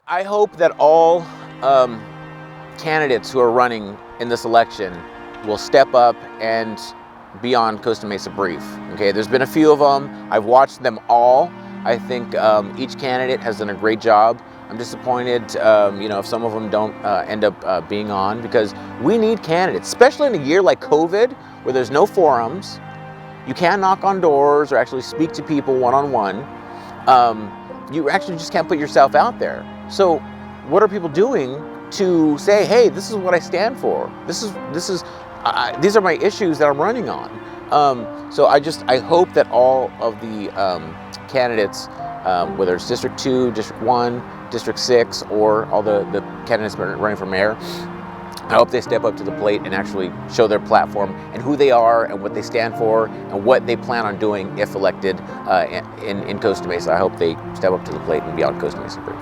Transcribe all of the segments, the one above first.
I hope that all candidates who are running in this election will step up and be on Costa Mesa Brief. Okay, there's been a few of them. I've watched them all. I think each candidate has done a great job. I'm disappointed, if some of them don't end up being on, because we need candidates, especially in a year like COVID, where there's no forums. You can't knock on doors or actually speak to people one-on-one. You actually just can't put yourself out there. So what are people doing to say, hey, this is what I stand for. These are my issues that I'm running on. So I hope that all of the candidates, whether it's District 2, District 1, District 6, or all the candidates running for mayor, I hope they step up to the plate and actually show their platform and who they are and what they stand for and what they plan on doing if elected in Costa Mesa. I hope they step up to the plate and be on Costa Mesa Brief.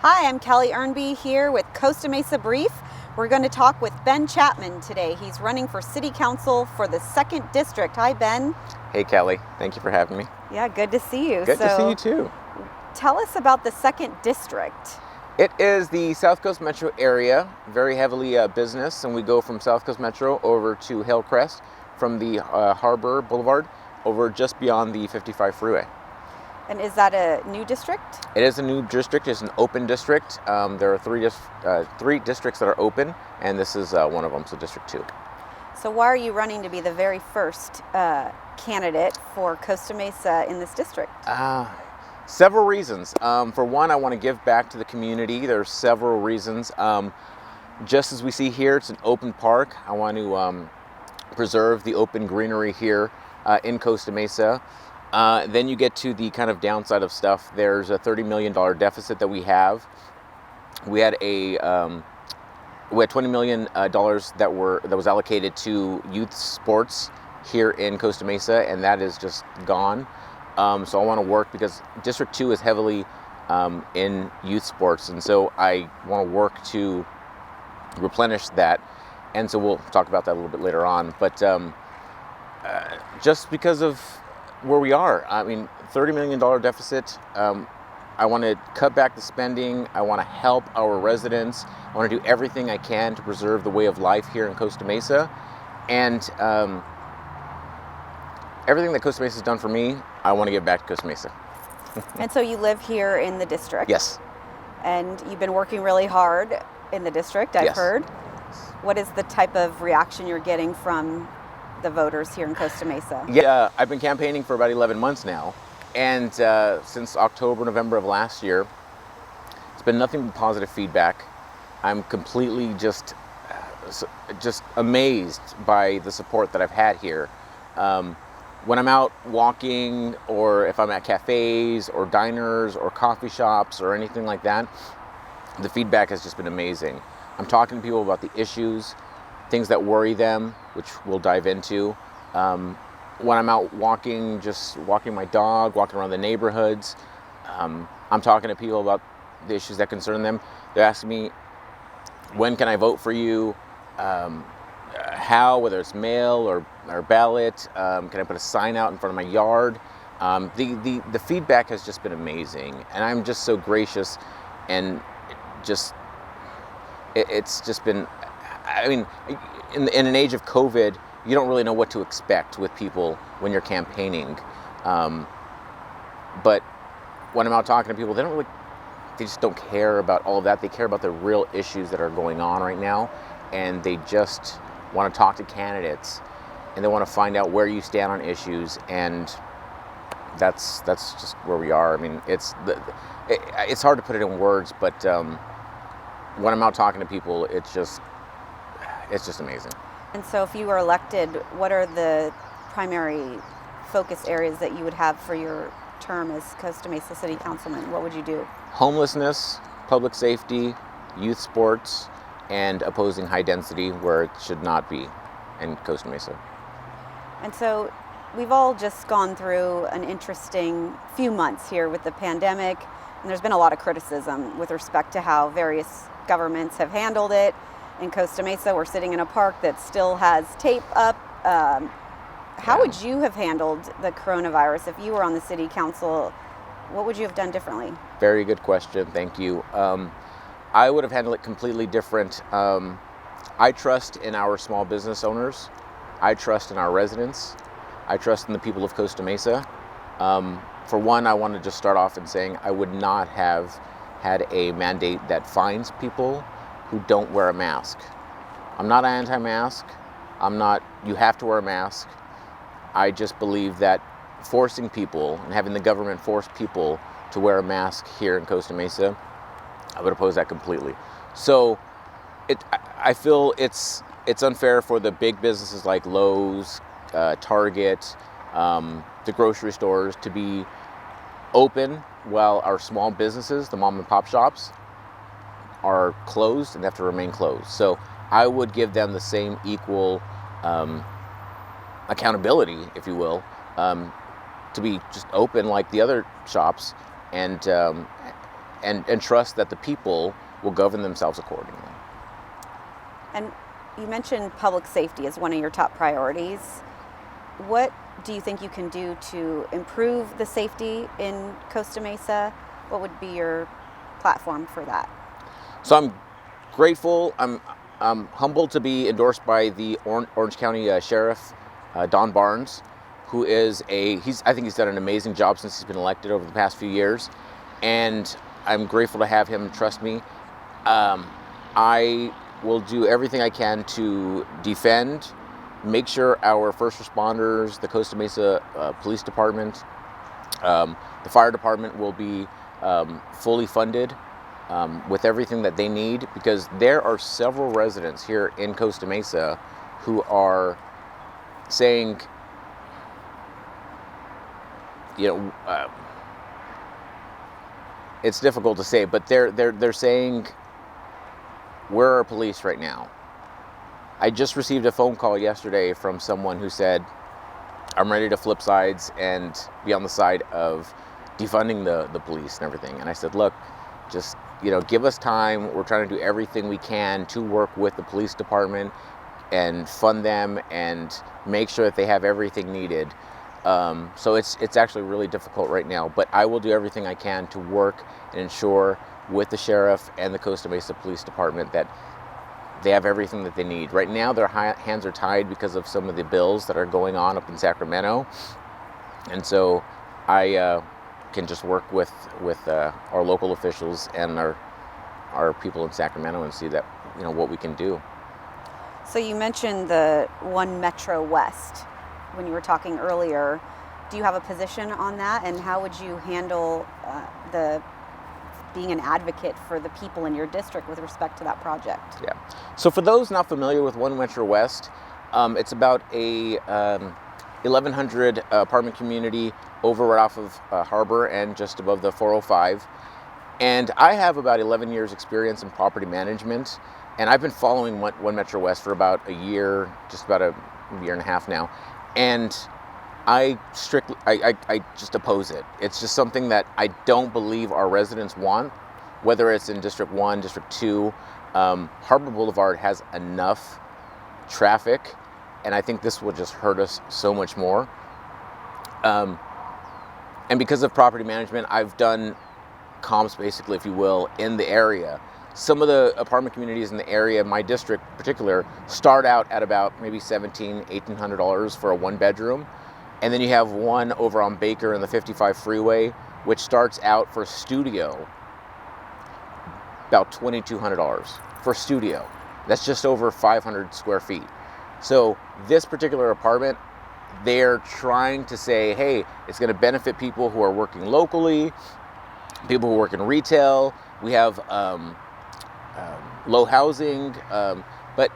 Hi, I'm Kelly Earnby here with Costa Mesa Brief. We're going to talk with Ben Chapman today. He's running for City Council for the 2nd District. Hi, Ben. Hey, Kelly. Thank you for having me. Yeah, good to see you. Good to see you too. Tell us about the 2nd District. It is the South Coast Metro area, very heavily business, and we go from South Coast Metro over to Hillcrest, from the Harbor Boulevard over just beyond the 55 freeway. And is that a new district? It is a new district. It's an open district. There are three districts that are open, and this is one of them, so District 2. So why are you running to be the very first candidate for Costa Mesa in this district? Several reasons. For one, I want to give back to the community. There's several reasons. Just as we see here, it's an open park. I want to preserve the open greenery here in Costa Mesa. Then you get to the kind of downside of stuff. There's a $30 million deficit that we have. We had $20 million that was allocated to youth sports here in Costa Mesa, and that is just gone. So I want to work, because District 2 is heavily in youth sports, and so I want to work to replenish that. And so we'll talk about that a little bit later on. But just because of where we are, I mean, $30 million deficit. I want to cut back the spending. I want to help our residents. I want to do everything I can to preserve the way of life here in Costa Mesa. And everything that Costa Mesa has done for me, I want to give back to Costa Mesa. And so you live here in the district? Yes. And you've been working really hard in the district, I've heard. What is the type of reaction you're getting from the voters here in Costa Mesa? Yeah, I've been campaigning for about 11 months now, and since October, November of last year, it's been nothing but positive feedback. I'm completely just amazed by the support that I've had here. When I'm out walking, or if I'm at cafes or diners or coffee shops or anything like that, the feedback has just been amazing. I'm talking to people about the issues, things that worry them, which we'll dive into. When I'm out walking, just walking my dog, walking around the neighborhoods, I'm talking to people about the issues that concern them. They're asking me, when can I vote for you? How, whether it's mail or ballot, can I put a sign out in front of my yard? The feedback has just been amazing, and I'm just so gracious, and it's just been, I mean, in an age of COVID, you don't really know what to expect with people when you're campaigning. But when I'm out talking to people, they just don't care about all of that. They care about the real issues that are going on right now, and they just want to talk to candidates, and they want to find out where you stand on issues, and that's just where we are. I mean, it's hard to put it in words, but when I'm out talking to people, it's just amazing. And so if you were elected, what are the primary focus areas that you would have for your term as Costa Mesa City Councilman? What would you do? Homelessness, public safety, youth sports, and opposing high density where it should not be in Costa Mesa. And so we've all just gone through an interesting few months here with the pandemic, and there's been a lot of criticism with respect to how various governments have handled it. In Costa Mesa, we're sitting in a park that still has tape up. How would you have handled the coronavirus if you were on the city council? What would you have done differently? Very good question. Thank you. I would have handled it completely different. I trust in our small business owners. I trust in our residents. I trust in the people of Costa Mesa. For one, I want to just start off in saying I would not have had a mandate that fines people who don't wear a mask. I'm not anti-mask. I'm not, you have to wear a mask. I just believe that forcing people and having the government force people to wear a mask here in Costa Mesa, I would oppose that completely. So I feel it's unfair for the big businesses like Lowe's, Target, the grocery stores to be open while our small businesses, the mom and pop shops, are closed and have to remain closed. So I would give them the same equal accountability, if you will, to be just open like the other shops, and trust that the people will govern themselves accordingly. And you mentioned public safety as one of your top priorities. What do you think you can do to improve the safety in Costa Mesa? What would be your platform for that? So I'm grateful. I'm humbled to be endorsed by the Orange County Sheriff, Don Barnes, who is I think he's done an amazing job since he's been elected over the past few years, and I'm grateful to have him trust me. I will do everything I can to defend, make sure our first responders, the Costa Mesa Police Department, the fire department will be fully funded with everything that they need, because there are several residents here in Costa Mesa who are saying, it's difficult to say, but they're saying, where are police right now? I just received a phone call yesterday from someone who said, I'm ready to flip sides and be on the side of defunding the police and everything. And I said, look, just give us time. We're trying to do everything we can to work with the police department and fund them and make sure that they have everything needed. So it's actually really difficult right now, but I will do everything I can to work and ensure with the sheriff and the Costa Mesa Police Department that they have everything that they need. Right now, their hands are tied because of some of the bills that are going on up in Sacramento, and so I can just work with our local officials and our people in Sacramento and see that what we can do. So you mentioned the One Metro West when you were talking earlier. Do you have a position on that, and how would you handle being an advocate for the people in your district with respect to that project? Yeah. So for those not familiar with One Metro West, it's about a 1,100 apartment community over right off of Harbor and just above the 405. And I have about 11 years experience in property management, and I've been following One Metro West for about a year, just about a year and a half now. And I just oppose it. It's just something that I don't believe our residents want, whether it's in District 1, District 2. Harbor Boulevard has enough traffic, and I think this will just hurt us so much more. And because of property management, I've done comps, basically, if you will, in the area. Some of the apartment communities in the area, my district in particular, start out at about maybe $1,700, $1,800 for a one bedroom. And then you have one over on Baker and the 55 freeway, which starts out for studio about $2,200 for studio. That's just over 500 square feet. So this particular apartment, they're trying to say, hey, it's going to benefit people who are working locally, people who work in retail. We have low housing, but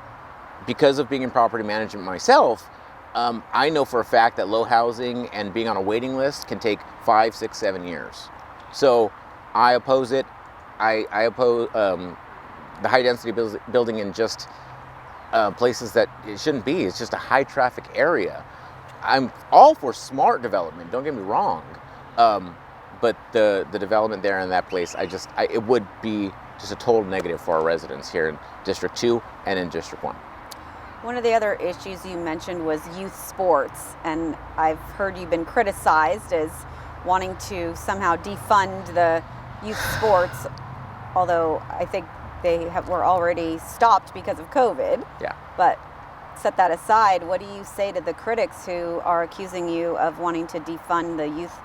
because of being in property management myself, I know for a fact that low housing and being on a waiting list can take 5, 6, 7 years. So I oppose it. I oppose the high density building in just places that it shouldn't be. It's just a high traffic area. I'm all for smart development, don't get me wrong. But the development there in that place, it would be just a total negative for our residents here in District 2 and in District 1. One of the other issues you mentioned was youth sports, and I've heard you've been criticized as wanting to somehow defund the youth sports, although I think were already stopped because of COVID. Yeah. But set that aside, what do you say to the critics who are accusing you of wanting to defund the youth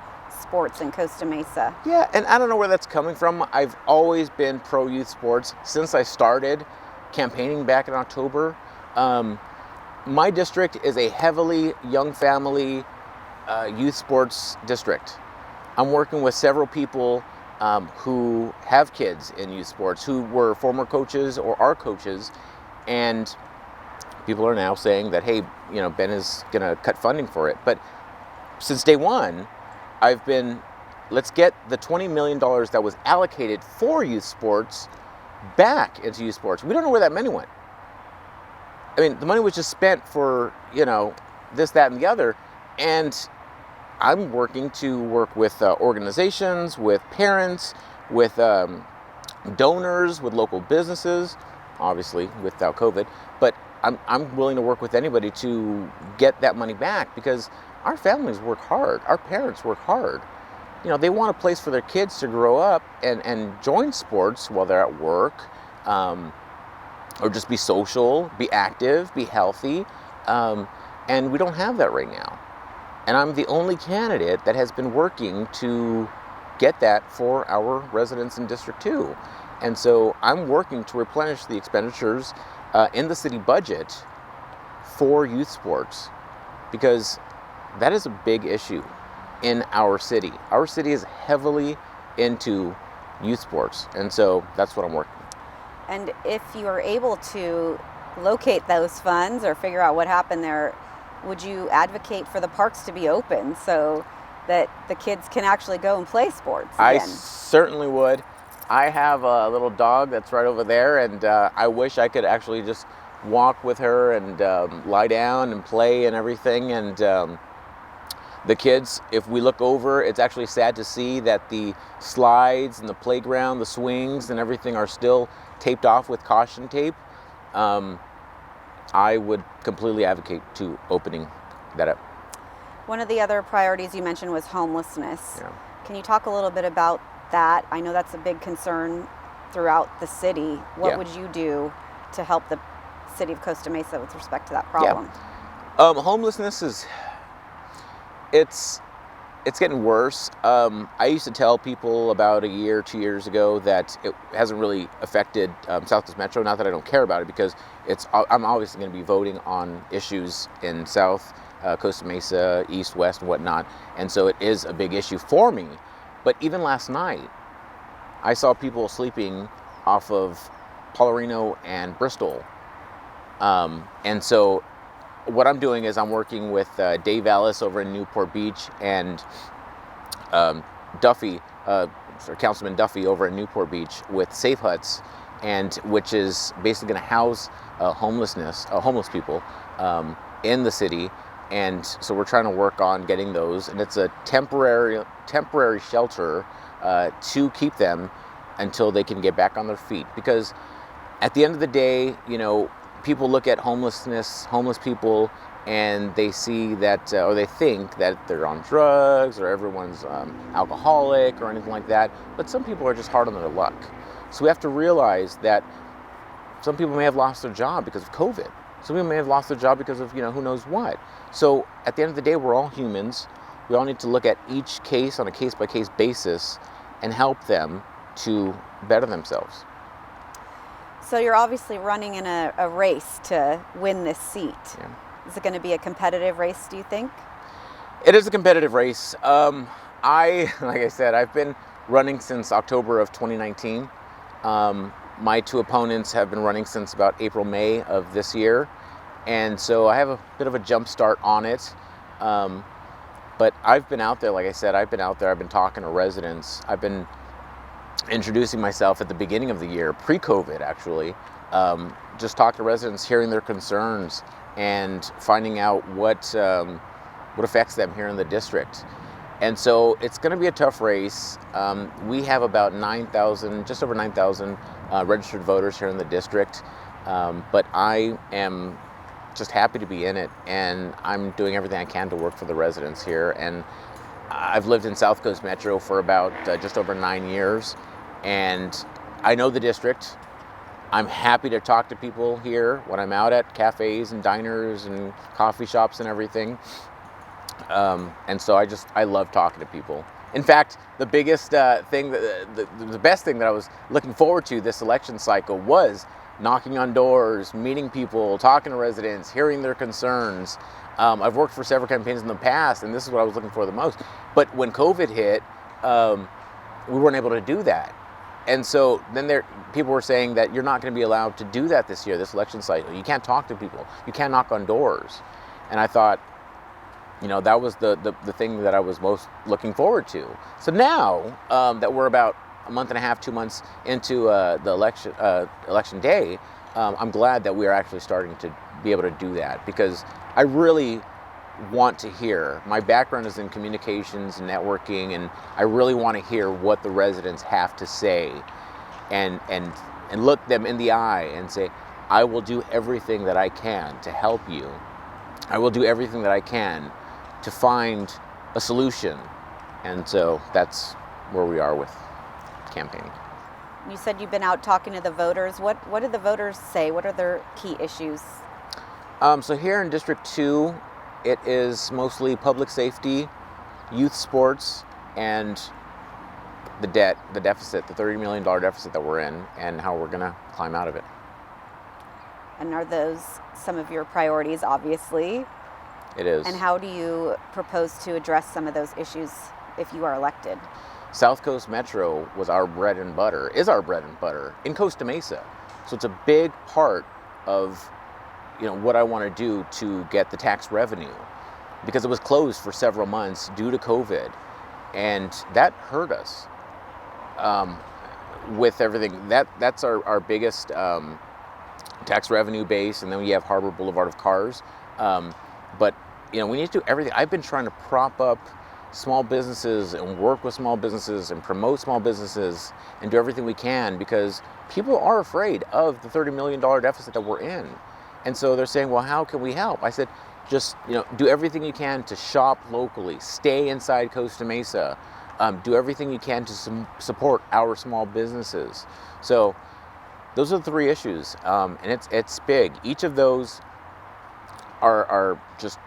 sports in Costa Mesa? Yeah, and I don't know where that's coming from. I've always been pro-youth sports since I started campaigning back in October. My district is a heavily young family youth sports district. I'm working with several people who have kids in youth sports, who were former coaches or are coaches, and people are now saying that, hey, Ben is going to cut funding for it. But since day one, I've been, let's get the $20 million that was allocated for youth sports back into youth sports. We don't know where that money went. I mean, the money was just spent for, this, that, and the other. And I'm working to work with organizations, with parents, with donors, with local businesses, obviously without COVID. But I'm willing to work with anybody to get that money back, because our families work hard. Our parents work hard. They want a place for their kids to grow up and join sports while they're at work, or just be social, be active, be healthy. And we don't have that right now. And I'm the only candidate that has been working to get that for our residents in District 2. And so I'm working to replenish the expenditures in the city budget for youth sports, because that is a big issue in our city. Our city is heavily into youth sports, and so that's what I'm working on. And if you are able to locate those funds or figure out what happened there, would you advocate for the parks to be open so that the kids can actually go and play sports again? I certainly would. I have a little dog that's right over there, and I wish I could actually just walk with her and lie down and play and everything. And the kids, if we look over, it's actually sad to see that the slides and the playground, the swings and everything are still taped off with caution tape. I would completely advocate to opening that up. One of the other priorities you mentioned was homelessness. Yeah. Can you talk a little bit about that? I know that's a big concern throughout the city. What would you do to help the city of Costa Mesa with respect to that problem? Yeah. Homelessness it's getting worse. I used to tell people about a year, 2 years ago that it hasn't really affected Southwest Metro. Not that I don't care about it, because I'm obviously going to be voting on issues in South Costa Mesa, East, West, and whatnot. And so it is a big issue for me. But even last night, I saw people sleeping off of Paularino and Bristol. And so what I'm doing is I'm working with Dave Ellis over in Newport Beach, and Duffy, Councilman Duffy over in Newport Beach with Safe Huts, and which is basically going to house homeless people in the city. And so we're trying to work on getting those, and it's a temporary shelter to keep them until they can get back on their feet. Because at the end of the day, people look at homeless people, and they see that, or they think that they're on drugs, or everyone's alcoholic or anything like that. But some people are just hard on their luck. So we have to realize that some people may have lost their job because of COVID. Some people may have lost their job because of, who knows what. So at the end of the day, we're all humans. We all need to look at each case on a case-by-case basis and help them to better themselves. So you're obviously running in a race to win this seat. Yeah. Is it going to be a competitive race, do you think? It is a competitive race. Like I said, I've been running since October of 2019. My two opponents have been running since about April, May of this year. And so I have a bit of a jump start on it. But I've been out there, like I said, I've been talking to residents. I've been introducing myself at the beginning of the year, pre-COVID actually, just talking to residents, hearing their concerns, and finding out what what affects them here in the district. And so it's going to be a tough race. We have about 9,000, just over 9,000 registered voters here in the district. But I am just happy to be in it, and I'm doing everything I can to work for the residents here. And I've lived in South Coast Metro for about just over 9 years, and I know the district. I'm happy to talk to people here when I'm out at cafes and diners and coffee shops and everything. And so I love talking to people. In fact, the biggest thing, the best thing that I was looking forward to this election cycle was knocking on doors, meeting people, talking to residents, hearing their concerns. I've worked for several campaigns in the past, and this is what I was looking for the most. But when COVID hit, we weren't able to do that. And so then people were saying that you're not going to be allowed to do that this year, this election cycle. You can't talk to people. You can't knock on doors. And I thought, that was the thing that I was most looking forward to. So now that we're about a month and a half, 2 months into the election day, I'm glad that we are actually starting to be able to do that, because I really want to hear. My background is in communications and networking, and I really want to hear what the residents have to say, and look them in the eye and say, I will do everything that I can to help you. I will do everything that I can to find a solution. And so that's where we are with campaigning. You said you've been out talking to the voters. What do the voters say? What are their key issues? So here in District 2, it is mostly public safety, youth sports, and the deficit, the $30 million deficit that we're in, and how we're going to climb out of it. And are those some of your priorities, obviously? It is. And how do you propose to address some of those issues if you are elected? South Coast Metro is our bread and butter in Costa Mesa. So it's a big part of what I want to do to get the tax revenue, because it was closed for several months due to COVID, and that hurt us with everything. That's our biggest tax revenue base, and then we have Harbor Boulevard of cars. But we need to do everything. I've been trying to prop up small businesses and work with small businesses and promote small businesses and do everything we can, because people are afraid of the $30 million deficit that we're in. And so they're saying, well, how can we help? I said, just do everything you can to shop locally, stay inside Costa Mesa, do everything you can to support our small businesses. So those are the three issues, and it's big. Each of those are just,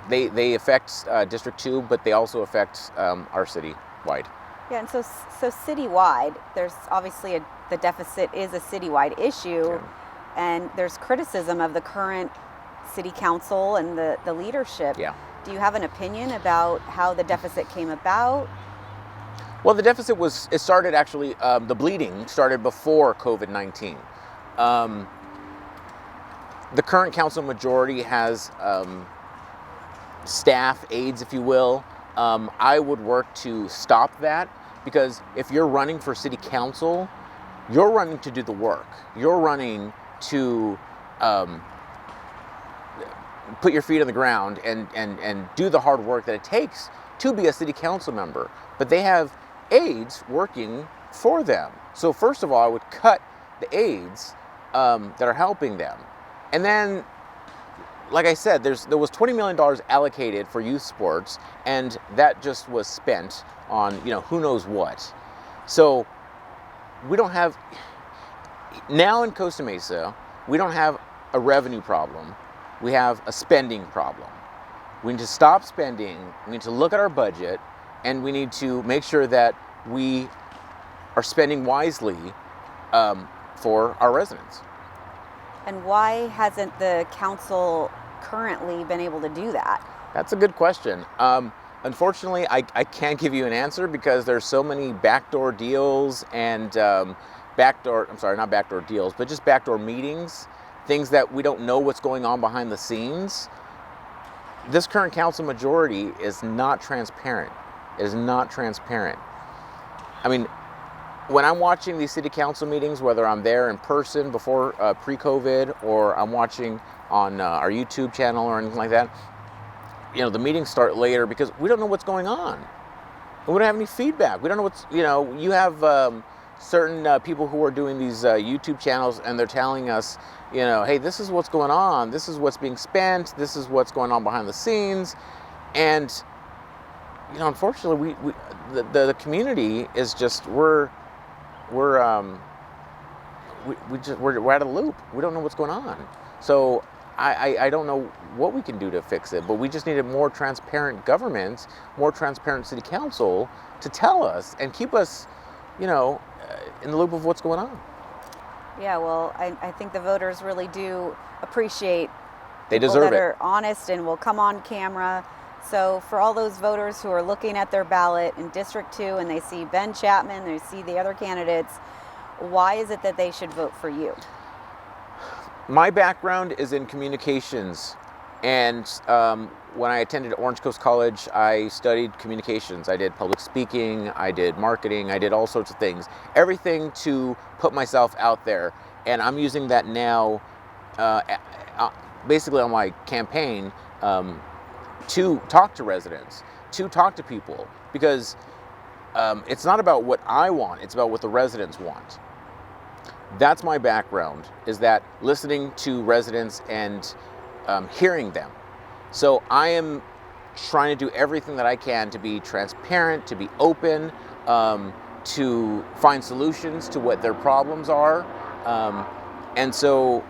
they affect District 2, but they also affect our city wide. Yeah, and so citywide, there's obviously the deficit is a citywide issue. Yeah. And there's criticism of the current city council and the leadership. Yeah. Do you have an opinion about how the deficit came about? Well, the deficit started actually, the bleeding started before COVID-19. The current council majority has staff aides, if you will. I would work to stop that, because if you're running for city council, you're running to do the work. You're running to put your feet on the ground and do the hard work that it takes to be a city council member. But they have aides working for them. So first of all, I would cut the aides that are helping them. And then, like I said, there was $20 million allocated for youth sports, and that just was spent on who knows what. So we don't have, now in Costa Mesa, we don't have a revenue problem. We have a spending problem. We need to stop spending. We need to look at our budget, and we need to make sure that we are spending wisely for our residents. And why hasn't the council currently been able to do that? That's a good question. Unfortunately, I can't give you an answer, because there's so many backdoor deals and backdoor meetings, things that we don't know what's going on behind the scenes. This current council majority is not transparent. It is not transparent. I mean, when I'm watching these city council meetings, whether I'm there in person before pre-COVID, or I'm watching on our YouTube channel or anything like that, the meetings start later because we don't know what's going on. And we don't have any feedback. We don't know what's, you have certain people who are doing these YouTube channels, and they're telling us, hey, this is what's going on. This is what's being spent. This is what's going on behind the scenes. And, unfortunately, the community is just, we're out of the loop. We don't know what's going on. So I don't know what we can do to fix it, but we just need a more transparent government, more transparent city council to tell us and keep us, in the loop of what's going on. Yeah, well, I think the voters really do appreciate They people deserve that it. are honest and will come on camera. So for all those voters who are looking at their ballot in District 2 and they see Ben Chapman, they see the other candidates, why is it that they should vote for you? My background is in communications, and when I attended Orange Coast College, I studied communications. I did public speaking, I did marketing, I did all sorts of things. Everything to put myself out there, and I'm using that now basically on my campaign to talk to residents, to talk to people, because it's not about what I want, it's about what the residents want. That's my background, is that listening to residents and hearing them. So I am trying to do everything that I can to be transparent, to be open, to find solutions to what their problems are. And so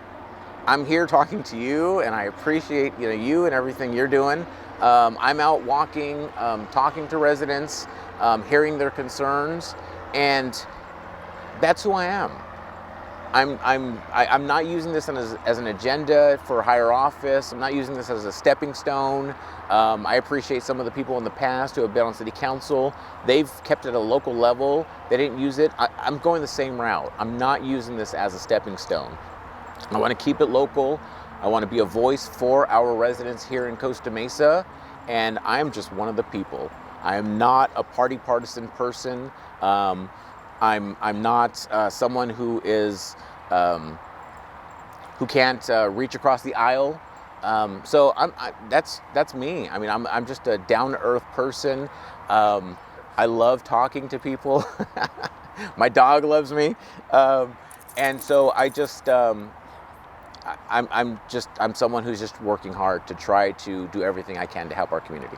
I'm here talking to you, and I appreciate you and everything you're doing. I'm out walking, talking to residents, hearing their concerns, and that's who I am. I'm not using this as an agenda for higher office. I'm not using this as a stepping stone. I appreciate some of the people in the past who have been on city council. They've kept it at a local level. They didn't use it. I'm going the same route. I'm not using this as a stepping stone. I want to keep it local. I want to be a voice for our residents here in Costa Mesa, and I'm just one of the people. I am not a partisan person. I'm not someone who is who can't reach across the aisle. So that's me. I mean, I'm just a down-to-earth person. I love talking to people. My dog loves me, and so I'm someone who's just working hard to try to do everything I can to help our community.